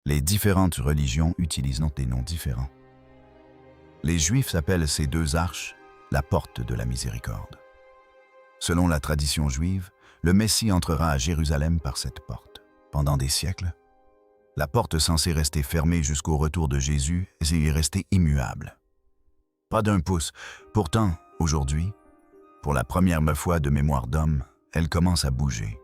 Les différentes religions utilisent des noms différents. Les Juifs appellent ces deux arches la porte de la miséricorde. Selon la tradition juive, le Messie entrera à Jérusalem par cette porte. Pendant des siècles, la porte censée rester fermée jusqu'au retour de Jésus est restée immuable. Pas d'un pouce. Pourtant, aujourd'hui, pour la première fois de mémoire d'homme, elle commence à bouger.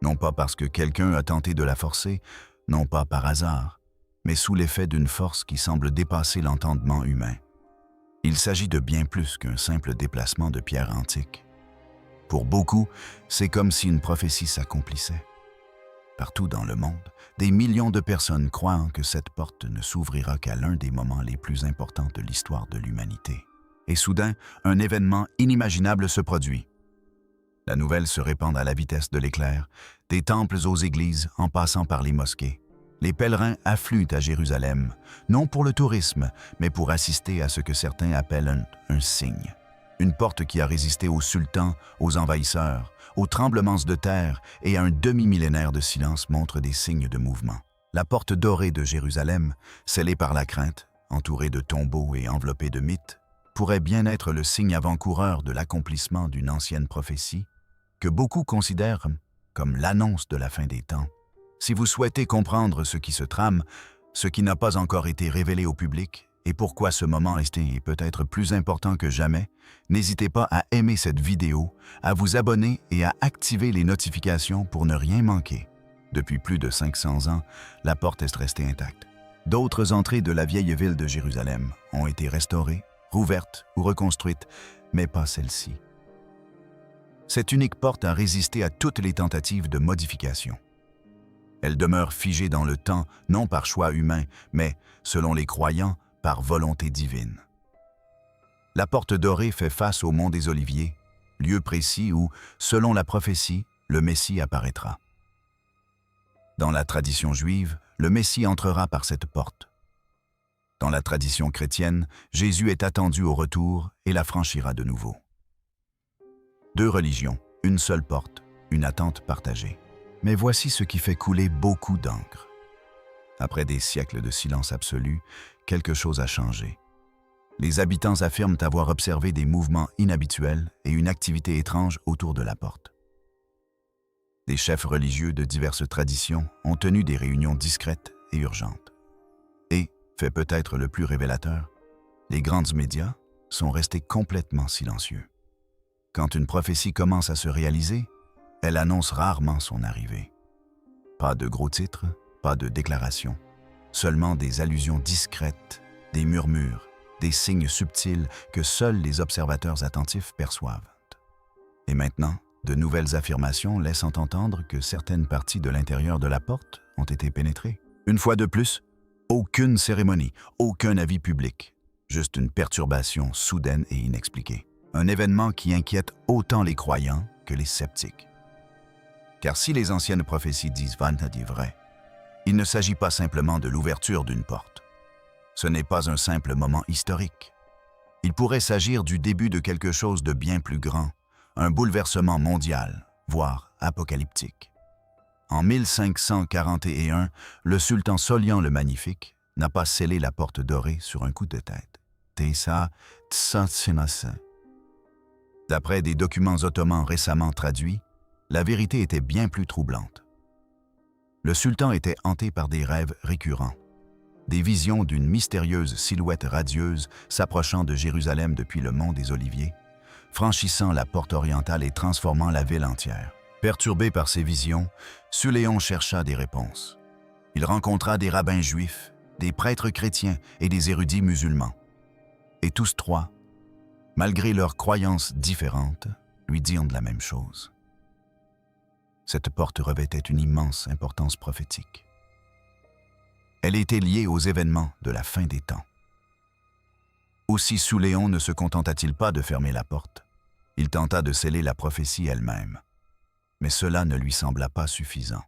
Non pas parce que quelqu'un a tenté de la forcer, non pas par hasard, mais sous l'effet d'une force qui semble dépasser l'entendement humain. Il s'agit de bien plus qu'un simple déplacement de pierres antiques. Pour beaucoup, c'est comme si une prophétie s'accomplissait. Partout dans le monde, des millions de personnes croient que cette porte ne s'ouvrira qu'à l'un des moments les plus importants de l'histoire de l'humanité. Et soudain, un événement inimaginable se produit. La nouvelle se répand à la vitesse de l'éclair, des temples aux églises en passant par les mosquées. Les pèlerins affluent à Jérusalem, non pour le tourisme, mais pour assister à ce que certains appellent un signe. Une porte qui a résisté aux sultans, aux envahisseurs, aux tremblements de terre et à un demi-millénaire de silence montre des signes de mouvement. La porte dorée de Jérusalem, scellée par la crainte, entourée de tombeaux et enveloppée de mythes, pourrait bien être le signe avant-coureur de l'accomplissement d'une ancienne prophétie que beaucoup considèrent comme l'annonce de la fin des temps. Si vous souhaitez comprendre ce qui se trame, ce qui n'a pas encore été révélé au public et pourquoi ce moment est peut-être plus important que jamais, n'hésitez pas à aimer cette vidéo, à vous abonner et à activer les notifications pour ne rien manquer. Depuis plus de 500 ans, la porte est restée intacte. D'autres entrées de la vieille ville de Jérusalem ont été restaurées, rouvertes ou reconstruites, mais pas celle-ci. Cette unique porte a résisté à toutes les tentatives de modification. Elle demeure figée dans le temps, non par choix humain, mais, selon les croyants, par volonté divine. La porte dorée fait face au mont des Oliviers, lieu précis où, selon la prophétie, le Messie apparaîtra. Dans la tradition juive, le Messie entrera par cette porte. Dans la tradition chrétienne, Jésus est attendu au retour et la franchira de nouveau. Deux religions, une seule porte, une attente partagée. Mais voici ce qui fait couler beaucoup d'encre. Après des siècles de silence absolu, quelque chose a changé. Les habitants affirment avoir observé des mouvements inhabituels et une activité étrange autour de la porte. Des chefs religieux de diverses traditions ont tenu des réunions discrètes et urgentes. Et, fait peut-être le plus révélateur, les grands médias sont restés complètement silencieux. Quand une prophétie commence à se réaliser, elle annonce rarement son arrivée. Pas de gros titres, pas de déclarations, seulement des allusions discrètes, des murmures, des signes subtils que seuls les observateurs attentifs perçoivent. Et maintenant, de nouvelles affirmations laissant entendre que certaines parties de l'intérieur de la porte ont été pénétrées. Une fois de plus, aucune cérémonie, aucun avis public, juste une perturbation soudaine et inexpliquée. Un événement qui inquiète autant les croyants que les sceptiques. Car si les anciennes prophéties disent vrai, il ne s'agit pas simplement de l'ouverture d'une porte. Ce n'est pas un simple moment historique. Il pourrait s'agir du début de quelque chose de bien plus grand, un bouleversement mondial, voire apocalyptique. En 1541, le sultan Solian le Magnifique n'a pas scellé la porte dorée sur un coup de tête. D'après des documents ottomans récemment traduits, la vérité était bien plus troublante. Le sultan était hanté par des rêves récurrents, des visions d'une mystérieuse silhouette radieuse s'approchant de Jérusalem depuis le mont des Oliviers, franchissant la porte orientale et transformant la ville entière. Perturbé par ces visions, Suléon chercha des réponses. Il rencontra des rabbins juifs, des prêtres chrétiens et des érudits musulmans. Et tous trois, malgré leurs croyances différentes, lui dirent la même chose. Cette porte revêtait une immense importance prophétique. Elle était liée aux événements de la fin des temps. Aussi Suléon ne se contenta-t-il pas de fermer la porte. Il tenta de sceller la prophétie elle-même. Mais cela ne lui sembla pas suffisant.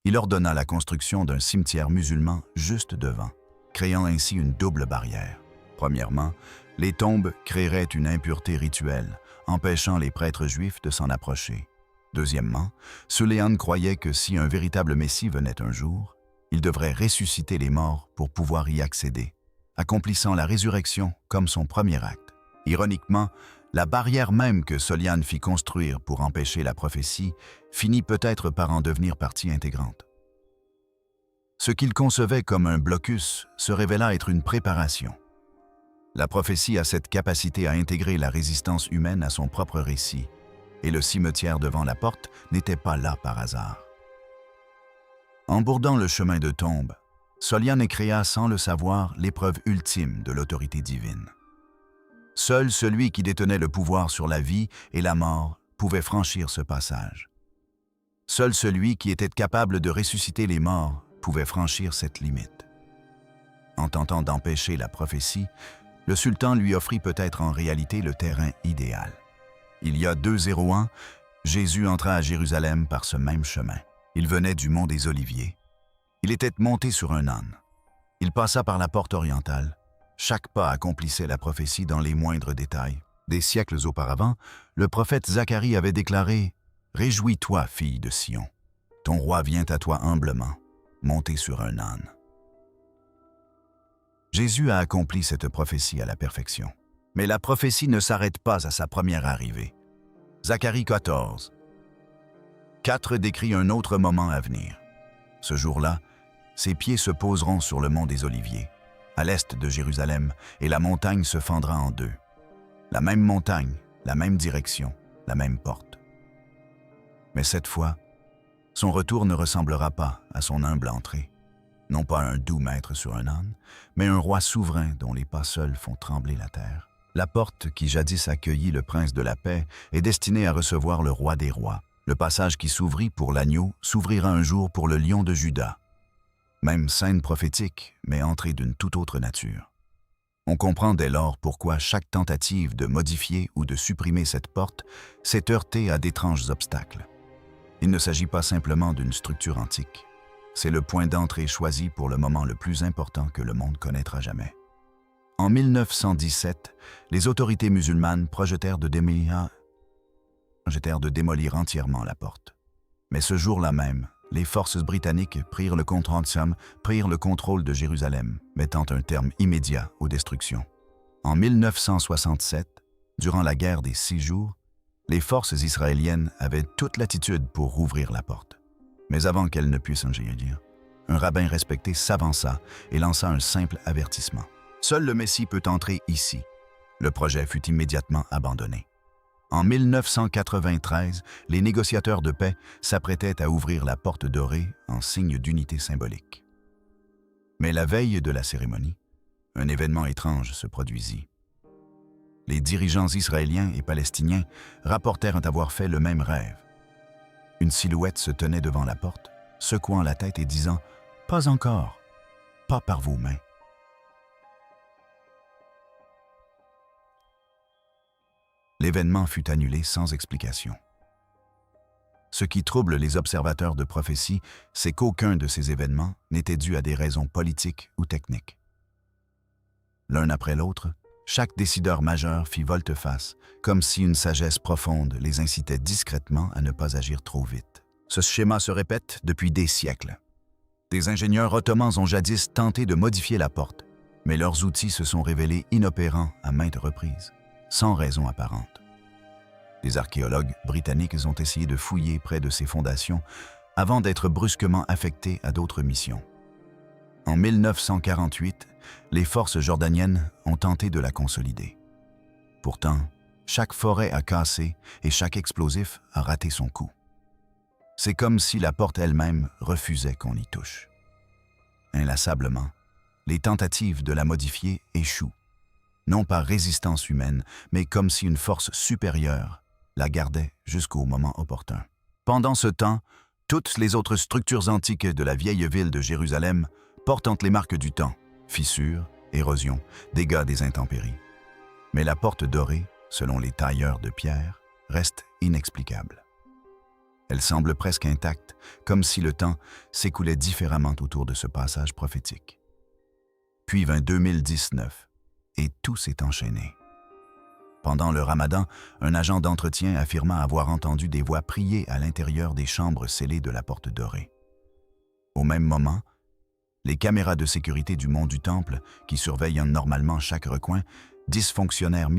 Il ordonna la construction d'un cimetière musulman juste devant, créant ainsi une double barrière. Premièrement, les tombes créeraient une impureté rituelle, empêchant les prêtres juifs de s'en approcher. Deuxièmement, Suléon croyait que si un véritable Messie venait un jour, Il devrait ressusciter les morts pour pouvoir y accéder, accomplissant la résurrection comme son premier acte. Ironiquement, la barrière même que Solian fit construire pour empêcher la prophétie finit peut-être par en devenir partie intégrante. Ce qu'il concevait comme un blocus se révéla être une préparation. La prophétie a cette capacité à intégrer la résistance humaine à son propre récit, et le cimetière devant la porte n'était pas là par hasard. En bourdant le chemin de tombe, Solian créa sans le savoir l'épreuve ultime de l'autorité divine. Seul celui qui détenait le pouvoir sur la vie et la mort pouvait franchir ce passage. Seul celui qui était capable de ressusciter les morts pouvait franchir cette limite. En tentant d'empêcher la prophétie, le sultan lui offrit peut-être en réalité le terrain idéal. Il y a 201, Jésus entra à Jérusalem par ce même chemin. Il venait du mont des Oliviers. Il était monté sur un âne. Il passa par la porte orientale. Chaque pas accomplissait la prophétie dans les moindres détails. Des siècles auparavant, le prophète Zacharie avait déclaré « Réjouis-toi, fille de Sion. Ton roi vient à toi humblement, monté sur un âne. » Jésus a accompli cette prophétie à la perfection. Mais la prophétie ne s'arrête pas à sa première arrivée. Zacharie 14. 4 décrit un autre moment à venir. Ce jour-là, ses pieds se poseront sur le mont des Oliviers, à l'est de Jérusalem, et la montagne se fendra en deux. La même montagne, la même direction, la même porte. Mais cette fois, son retour ne ressemblera pas à son humble entrée. Non pas un doux maître sur un âne, mais un roi souverain dont les pas seuls font trembler la terre. La porte qui jadis accueillit le prince de la paix est destinée à recevoir le roi des rois. Le passage qui s'ouvrit pour l'agneau s'ouvrira un jour pour le lion de Juda. Même scène prophétique, mais entrée d'une toute autre nature. On comprend dès lors pourquoi chaque tentative de modifier ou de supprimer cette porte s'est heurtée à d'étranges obstacles. Il ne s'agit pas simplement d'une structure antique. C'est le point d'entrée choisi pour le moment le plus important que le monde connaîtra jamais. En 1917, les autorités musulmanes projetèrent de démolir entièrement la porte. Mais ce jour-là même, les forces britanniques prirent le contrôle de Jérusalem, mettant un terme immédiat aux destructions. En 1967, durant la guerre des 6 jours, les forces israéliennes avaient toute latitude pour rouvrir la porte. Mais avant qu'elles ne puissent dire, un rabbin respecté s'avança et lança un simple avertissement. Seul le Messie peut entrer ici. Le projet fut immédiatement abandonné. En 1993, les négociateurs de paix s'apprêtaient à ouvrir la porte dorée en signe d'unité symbolique. Mais la veille de la cérémonie, un événement étrange se produisit. Les dirigeants israéliens et palestiniens rapportèrent avoir fait le même rêve. Une silhouette se tenait devant la porte, secouant la tête et disant « Pas encore, pas par vos mains ». L'événement fut annulé sans explication. Ce qui trouble les observateurs de prophétie, c'est qu'aucun de ces événements n'était dû à des raisons politiques ou techniques. L'un après l'autre, chaque décideur majeur fit volte-face, comme si une sagesse profonde les incitait discrètement à ne pas agir trop vite. Ce schéma se répète depuis des siècles. Des ingénieurs ottomans ont jadis tenté de modifier la porte, mais leurs outils se sont révélés inopérants à maintes reprises, sans raison apparente. Des archéologues britanniques ont essayé de fouiller près de ces fondations avant d'être brusquement affectés à d'autres missions. En 1948, les forces jordaniennes ont tenté de la consolider. Pourtant, chaque forêt a cassé et chaque explosif a raté son coup. C'est comme si la porte elle-même refusait qu'on y touche. Inlassablement, les tentatives de la modifier échouent, non par résistance humaine, mais comme si une force supérieure la gardait jusqu'au moment opportun. Pendant ce temps, toutes les autres structures antiques de la vieille ville de Jérusalem portent les marques du temps, fissures, érosion, dégâts des intempéries. Mais la porte dorée, selon les tailleurs de pierre, reste inexplicable. Elle semble presque intacte, comme si le temps s'écoulait différemment autour de ce passage prophétique. Puis vint 2019, et tout s'est enchaîné. Pendant le Ramadan, un agent d'entretien affirma avoir entendu des voix prier à l'intérieur des chambres scellées de la porte dorée. Au même moment, Les caméras de sécurité du mont du Temple, qui surveillent normalement chaque recoin, fonctionnèrent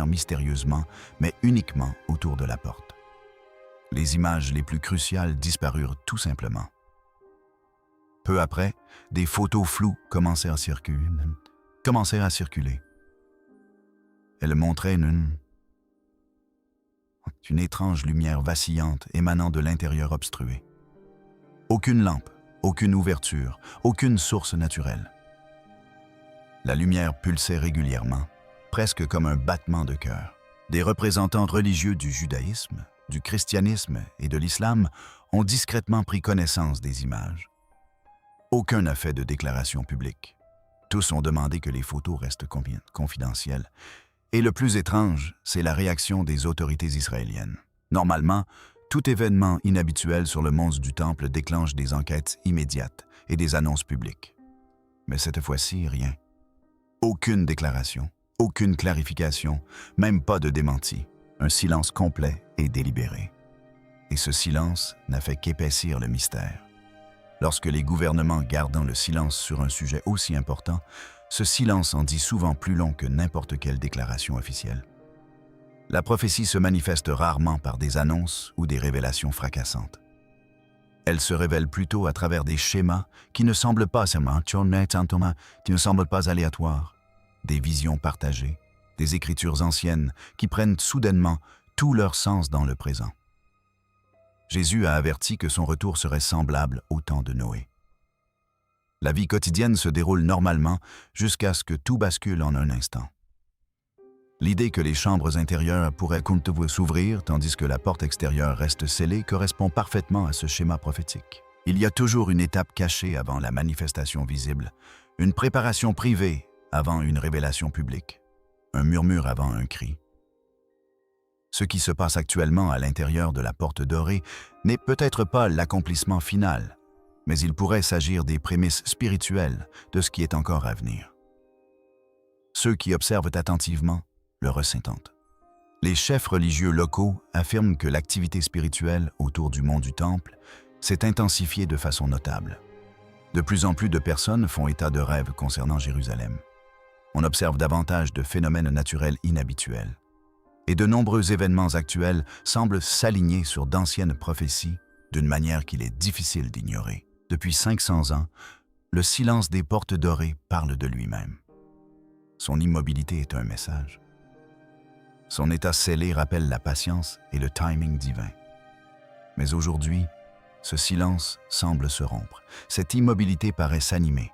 mystérieusement, mais uniquement autour de la porte. Les images les plus cruciales disparurent tout simplement. Peu après, des photos floues commencèrent à circuler. Elles montraient une étrange lumière vacillante émanant de l'intérieur obstrué. Aucune lampe, aucune ouverture, aucune source naturelle. La lumière pulsait régulièrement, presque comme un battement de cœur. Des représentants religieux du judaïsme, du christianisme et de l'islam ont discrètement pris connaissance des images. Aucun n'a fait de déclaration publique. Tous ont demandé que les photos restent confidentielles. Et le plus étrange, c'est la réaction des autorités israéliennes. Normalement, tout événement inhabituel sur le mont du Temple déclenche des enquêtes immédiates et des annonces publiques. Mais cette fois-ci, rien. Aucune déclaration, aucune clarification, même pas de démenti. Un silence complet et délibéré. Et ce silence n'a fait qu'épaissir le mystère. Lorsque les gouvernements gardent le silence sur un sujet aussi important, ce silence en dit souvent plus long que n'importe quelle déclaration officielle. La prophétie se manifeste rarement par des annonces ou des révélations fracassantes. Elle se révèle plutôt à travers des schémas qui ne semblent pas aléatoires, des visions partagées, des écritures anciennes qui prennent soudainement tout leur sens dans le présent. Jésus a averti que son retour serait semblable au temps de Noé. La vie quotidienne se déroule normalement jusqu'à ce que tout bascule en un instant. L'idée que les chambres intérieures pourraient s'ouvrir tandis que la porte extérieure reste scellée correspond parfaitement à ce schéma prophétique. Il y a toujours une étape cachée avant la manifestation visible, une préparation privée avant une révélation publique, un murmure avant un cri. Ce qui se passe actuellement à l'intérieur de la porte dorée n'est peut-être pas l'accomplissement final, mais il pourrait s'agir des prémices spirituelles de ce qui est encore à venir. Ceux qui observent attentivement le ressentent. Les chefs religieux locaux affirment que l'activité spirituelle autour du mont du Temple s'est intensifiée de façon notable. De plus en plus de personnes font état de rêves concernant Jérusalem. On observe davantage de phénomènes naturels inhabituels. Et de nombreux événements actuels semblent s'aligner sur d'anciennes prophéties d'une manière qu'il est difficile d'ignorer. Depuis 500 ans, le silence des portes dorées parle de lui-même. Son immobilité est un message. Son état scellé rappelle la patience et le timing divin. Mais aujourd'hui, ce silence semble se rompre. Cette immobilité paraît s'animer.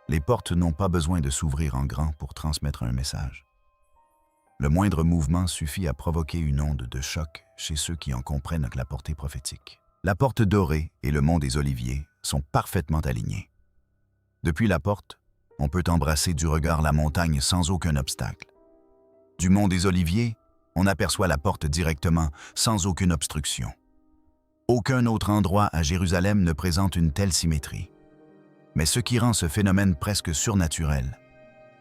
Les portes n'ont pas besoin de s'ouvrir en grand pour transmettre un message. Le moindre mouvement suffit à provoquer une onde de choc chez ceux qui en comprennent la portée prophétique. La porte dorée et le mont des Oliviers sont parfaitement alignés. Depuis la porte, on peut embrasser du regard la montagne sans aucun obstacle. Du mont des Oliviers, on aperçoit la porte directement, sans aucune obstruction. Aucun autre endroit à Jérusalem ne présente une telle symétrie. Mais ce qui rend ce phénomène presque surnaturel,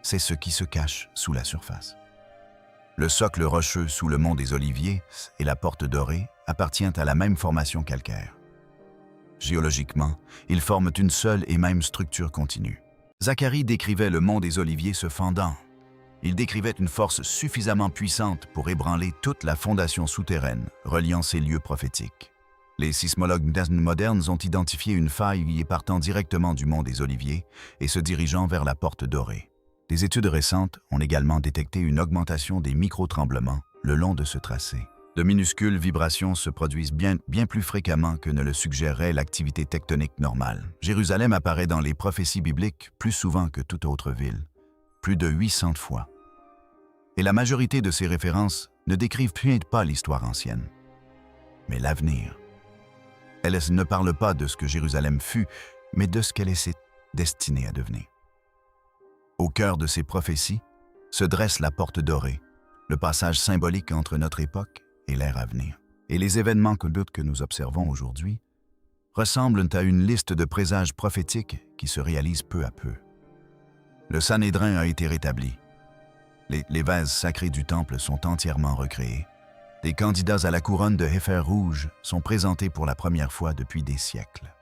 c'est ce qui se cache sous la surface. Le socle rocheux sous le mont des Oliviers et la porte dorée appartiennent à la même formation calcaire. Géologiquement, ils forment une seule et même structure continue. Zacharie décrivait le mont des Oliviers se fendant. Il décrivait une force suffisamment puissante pour ébranler toute la fondation souterraine reliant ces lieux prophétiques. Les sismologues modernes ont identifié une faille y partant directement du mont des Oliviers et se dirigeant vers la porte dorée. Des études récentes ont également détecté une augmentation des micro-tremblements le long de ce tracé. De minuscules vibrations se produisent bien plus fréquemment que ne le suggérerait l'activité tectonique normale. Jérusalem apparaît dans les prophéties bibliques plus souvent que toute autre ville, plus de 800 fois. Et la majorité de ces références ne décrivent pas l'histoire ancienne, mais l'avenir. Elles ne parlent pas de ce que Jérusalem fut, mais de ce qu'elle est destinée à devenir. Au cœur de ces prophéties se dresse la porte dorée, le passage symbolique entre notre époque et l'ère à venir. Et les événements que nous observons aujourd'hui ressemblent à une liste de présages prophétiques qui se réalisent peu à peu. Le Sanhédrin a été rétabli. Les vases sacrés du temple sont entièrement recréés. Des candidats à la couronne de Héfer rouge sont présentés pour la première fois depuis des siècles.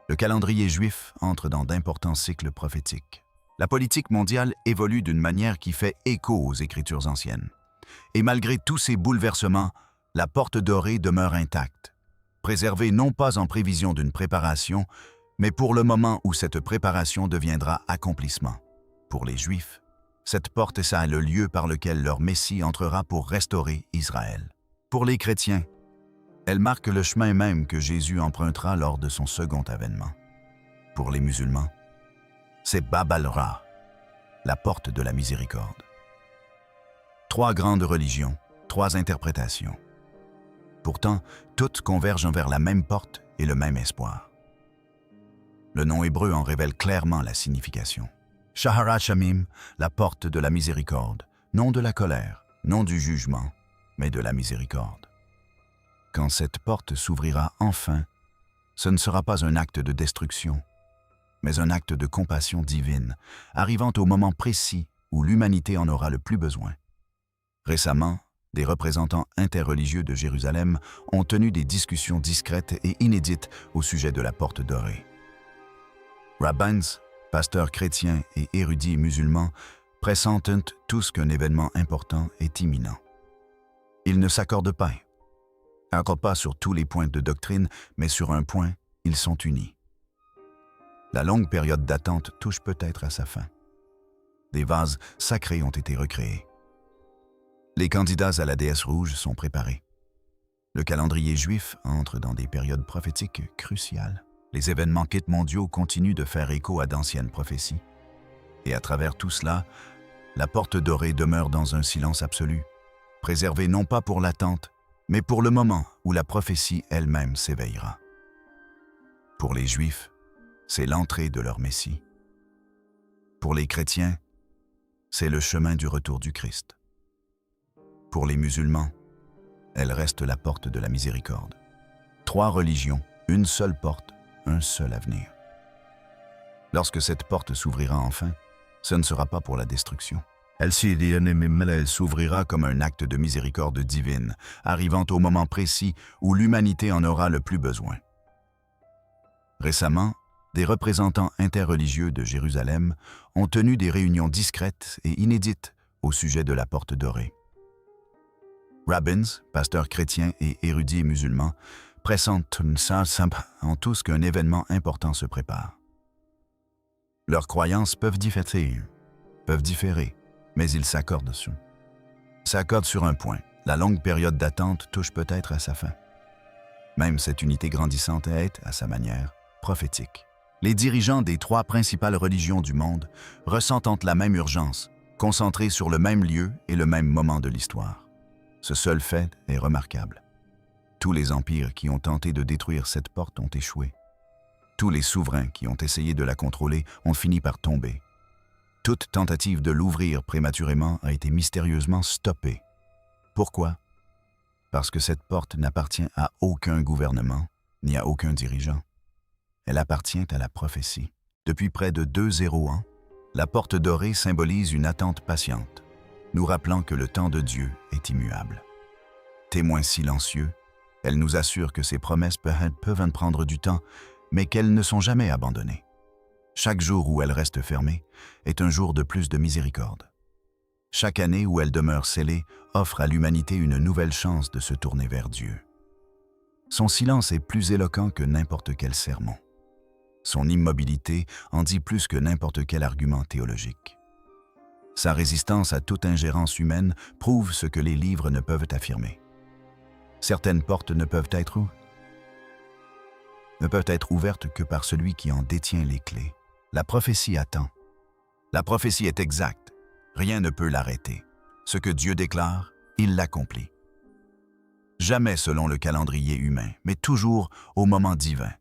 Le calendrier juif entre dans d'importants cycles prophétiques. La politique mondiale évolue d'une manière qui fait écho aux Écritures anciennes. Et malgré tous ces bouleversements, la porte dorée demeure intacte, préservée non pas en prévision d'une préparation, mais pour le moment où cette préparation deviendra accomplissement. Pour les Juifs, cette porte est le lieu par lequel leur Messie entrera pour restaurer Israël. Pour les chrétiens, elle marque le chemin même que Jésus empruntera lors de son second avènement. Pour les musulmans, c'est Bab al-Ra, la porte de la miséricorde. 3 grandes religions, 3 interprétations. Pourtant, toutes convergent vers la même porte et le même espoir. Le nom hébreu en révèle clairement la signification. Shaharat Shamim, la porte de la miséricorde, non de la colère, non du jugement, mais de la miséricorde. Quand cette porte s'ouvrira enfin, ce ne sera pas un acte de destruction, mais un acte de compassion divine, arrivant au moment précis où l'humanité en aura le plus besoin. Récemment, des représentants interreligieux de Jérusalem ont tenu des discussions discrètes et inédites au sujet de la porte dorée. Rabbins, pasteurs chrétiens et érudits musulmans pressentent tous qu'un événement important est imminent. Ils ne s'accordent pas sur tous les points de doctrine, mais sur un point, ils sont unis. La longue période d'attente touche peut-être à sa fin. Des vases sacrés ont été recréés. Les candidats à la déesse rouge sont préparés. Le calendrier juif entre dans des périodes prophétiques cruciales. Les événements mondiaux continuent de faire écho à d'anciennes prophéties. Et à travers tout cela, la porte dorée demeure dans un silence absolu, préservée non pas pour l'attente, mais pour le moment où la prophétie elle-même s'éveillera. Pour les Juifs, c'est l'entrée de leur Messie. Pour les chrétiens, c'est le chemin du retour du Christ. Pour les musulmans, elle reste la porte de la miséricorde. 3 religions, une seule porte, un seul avenir. Lorsque cette porte s'ouvrira enfin, ce ne sera pas pour la destruction. Elle s'ouvrira comme un acte de miséricorde divine, arrivant au moment précis où l'humanité en aura le plus besoin. Récemment, des représentants interreligieux de Jérusalem ont tenu des réunions discrètes et inédites au sujet de la porte dorée. Rabbins, pasteurs chrétiens et érudits musulmans, pressentent en tous qu'un événement important se prépare. Leurs croyances peuvent différer, mais ils s'accordent sur un point. La longue période d'attente touche peut-être à sa fin. Même cette unité grandissante est, à sa manière, prophétique. Les dirigeants des 3 principales religions du monde ressentent la même urgence, concentrés sur le même lieu et le même moment de l'histoire. Ce seul fait est remarquable. Tous les empires qui ont tenté de détruire cette porte ont échoué. Tous les souverains qui ont essayé de la contrôler ont fini par tomber. Toute tentative de l'ouvrir prématurément a été mystérieusement stoppée. Pourquoi? Parce que cette porte n'appartient à aucun gouvernement, ni à aucun dirigeant. Elle appartient à la prophétie. Depuis près de 2000 ans, la porte dorée symbolise une attente patiente, nous rappelant que le temps de Dieu est immuable. Témoin silencieux, elle nous assure que ses promesses peuvent prendre du temps, mais qu'elles ne sont jamais abandonnées. Chaque jour où elle reste fermée est un jour de plus de miséricorde. Chaque année où elle demeure scellée offre à l'humanité une nouvelle chance de se tourner vers Dieu. Son silence est plus éloquent que n'importe quel sermon. Son immobilité en dit plus que n'importe quel argument théologique. Sa résistance à toute ingérence humaine prouve ce que les livres ne peuvent affirmer. Certaines portes ne peuvent être ouvertes que par celui qui en détient les clés. La prophétie attend. La prophétie est exacte. Rien ne peut l'arrêter. Ce que Dieu déclare, il l'accomplit. Jamais selon le calendrier humain, mais toujours au moment divin.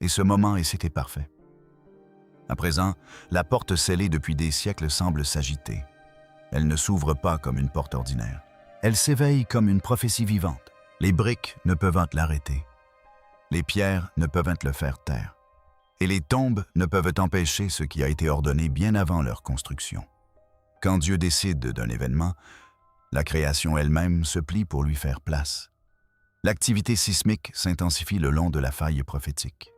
Et ce moment c'était parfait. À présent, la porte scellée depuis des siècles semble s'agiter. Elle ne s'ouvre pas comme une porte ordinaire. Elle s'éveille comme une prophétie vivante. Les briques ne peuvent l'arrêter. Les pierres ne peuvent le faire taire. Et les tombes ne peuvent empêcher ce qui a été ordonné bien avant leur construction. Quand Dieu décide d'un événement, la création elle-même se plie pour lui faire place. L'activité sismique s'intensifie le long de la faille prophétique.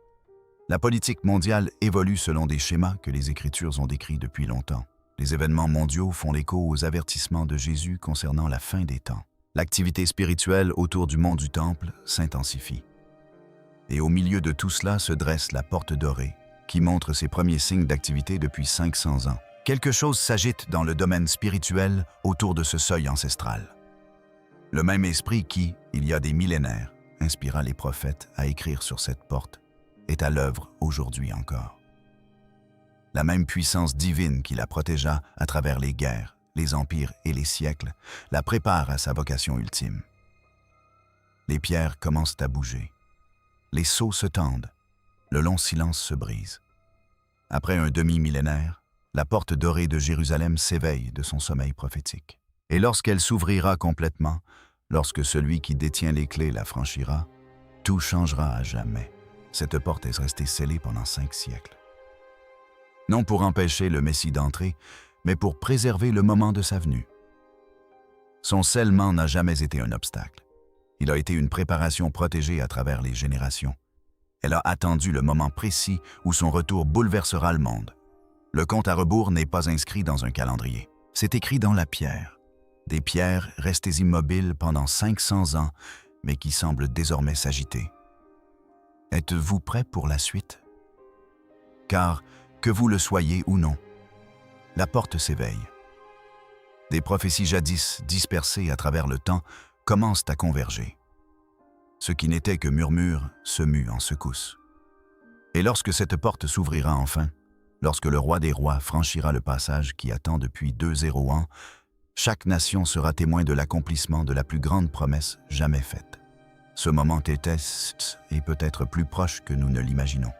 La politique mondiale évolue selon des schémas que les Écritures ont décrits depuis longtemps. Les événements mondiaux font l'écho aux avertissements de Jésus concernant la fin des temps. L'activité spirituelle autour du mont du Temple s'intensifie. Et au milieu de tout cela se dresse la porte dorée, qui montre ses premiers signes d'activité depuis 500 ans. Quelque chose s'agite dans le domaine spirituel autour de ce seuil ancestral. Le même esprit qui, il y a des millénaires, inspira les prophètes à écrire sur cette porte, est à l'œuvre aujourd'hui encore. La même puissance divine qui la protégea à travers les guerres, les empires et les siècles, la prépare à sa vocation ultime. Les pierres commencent à bouger. Les sceaux se tendent. Le long silence se brise. Après un demi-millénaire, la porte dorée de Jérusalem s'éveille de son sommeil prophétique. Et lorsqu'elle s'ouvrira complètement, lorsque celui qui détient les clés la franchira, tout changera à jamais. Cette porte est restée scellée pendant 5 siècles. Non pour empêcher le Messie d'entrer, mais pour préserver le moment de sa venue. Son scellement n'a jamais été un obstacle. Il a été une préparation protégée à travers les générations. Elle a attendu le moment précis où son retour bouleversera le monde. Le compte à rebours n'est pas inscrit dans un calendrier. C'est écrit dans la pierre. Des pierres restées immobiles pendant 500 ans, mais qui semblent désormais s'agiter. Êtes-vous prêt pour la suite? Car, que vous le soyez ou non, la porte s'éveille. Des prophéties jadis dispersées à travers le temps commencent à converger. Ce qui n'était que murmure se mue en secousse. Et lorsque cette porte s'ouvrira enfin, lorsque le roi des rois franchira le passage qui attend depuis 2 ans, chaque nation sera témoin de l'accomplissement de la plus grande promesse jamais faite. Ce moment est peut-être plus proche que nous ne l'imaginons.